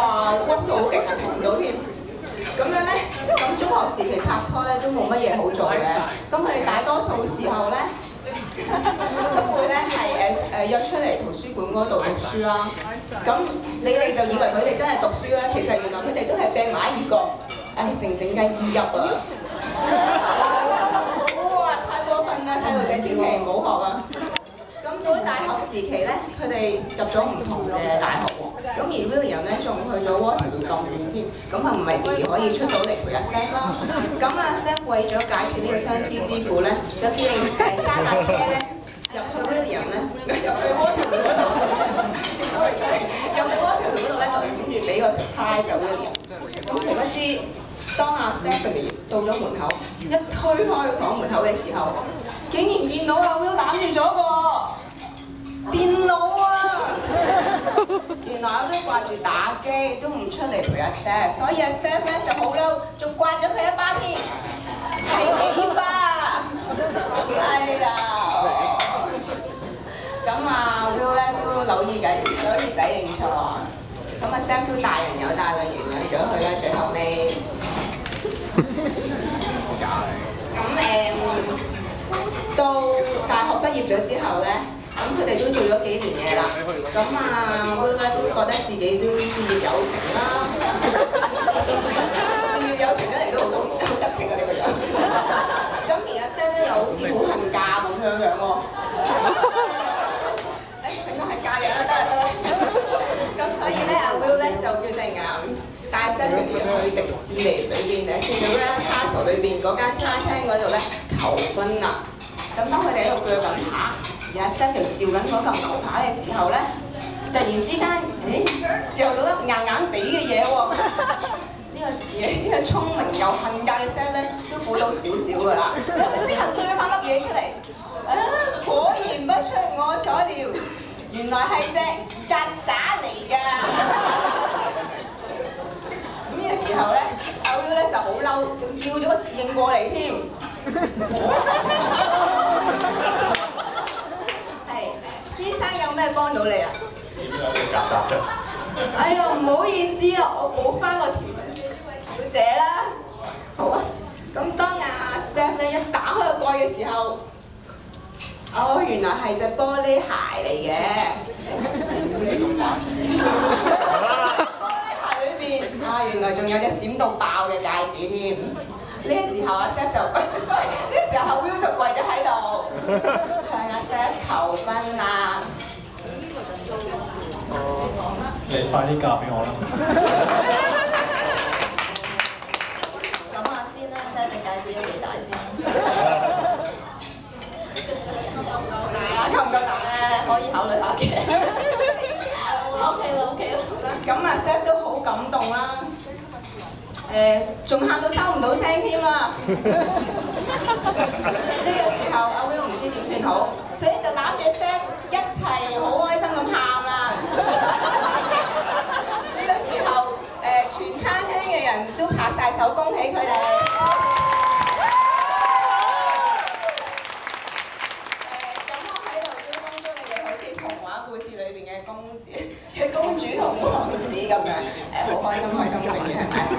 哇，級數好勁啊，停唔到添。咁樣咧，咁中學時期拍拖咧都冇乜嘢好做嘅。咁佢哋大多數時候咧都會咧係約出嚟圖書館嗰度讀書啦。咁你哋就以為佢哋真係讀書啦，其實原來佢哋都係病埋一個，靜靜雞耳泣啊！哇，太過分啦！細路仔千祈唔好學啊！咁到大學時期咧，佢哋入咗唔同嘅大學喎。咁而 William 咧仲去咗 Waterloo 咁遠添，咁啊唔係時時可以出到嚟陪阿 Steph 啦。咁阿 Steph 為咗解決呢個相思之苦咧，就叫你揸架車咧入去 William 咧，入去 Waterloo 嗰度，入去 Waterloo 嗰度咧就諗住俾個 surprise 阿 William。咁誰不知當阿 Stephanie 到咗門口，一推開房門口嘅時候，竟然見到阿 Will 攬住咗個電腦啊！原來阿 Will 掛住打機，都唔出嚟陪阿 Steph， 所以阿 Steph 咧就好嬲，仲刮咗佢一巴添，係幾巴？哎呀！咁阿 Will 咧都扭耳仔認錯，咁阿 Steph 都大人有大量原諒咗佢啦，最後尾。咁到大學畢業咗之後咧。咁佢哋都做咗幾年嘢啦，咁啊 Will 咧都覺得自己都事業有成啦，事業有成得嚟都好得戚啊！呢個樣。咁而阿 Steph 咧又好似好恨嫁咁樣喎，成個恨嫁樣啦，得啦。咁所以咧，阿 Will 咧就決定帶 Stephanie去迪士尼裏邊Cinderella Castle 裏邊嗰間餐廳嗰度咧求婚啦。咁當佢哋喺度鋸緊扒，而阿 Steph 照緊嗰嚿牛扒嘅時候咧，突然之間，照到粒硬硬地嘅嘢喎。呢個聰明又恨嫁嘅 Steph 咧，都估到少少㗎啦。之後佢即刻鋸翻粒嘢出嚟，果然不出我所料，原來係隻曱甴嚟㗎。咁呢個時候咧，阿 Will 咧就好嬲，仲叫咗個侍應過嚟添。先生有咩幫到你啊？曱甴啫。哎呀，唔好意思啊，我補翻個條文俾呢位小姐啦。好啊，咁當阿 Steph 咧一打開個蓋嘅時候，原來係隻玻璃鞋嚟嘅。玻璃鞋裏邊原來仲有隻閃到爆嘅戒指添。呢個時候阿 Steph 就，sorry，呢個時候阿 Will 就跪咗喺度，向阿 Steph 求婚啦。你快啲嫁俾我啦！諗下先啦，睇下隻戒指有幾大先。夠唔夠大咧？可以考慮下嘅。OK 啦。咁阿 Steph 都好感動啦。仲喊到收唔到聲添啦！呢個時候阿 Will 唔知點算好，所以就攬住 Steph 一齊好開心咁喊啦！呢個時候全餐廳嘅人都拍晒手恭喜佢哋。咁我喺度都恭祝你哋好似童話故事裏邊嘅公主同王子咁樣，好開心，永遠係埋一齊。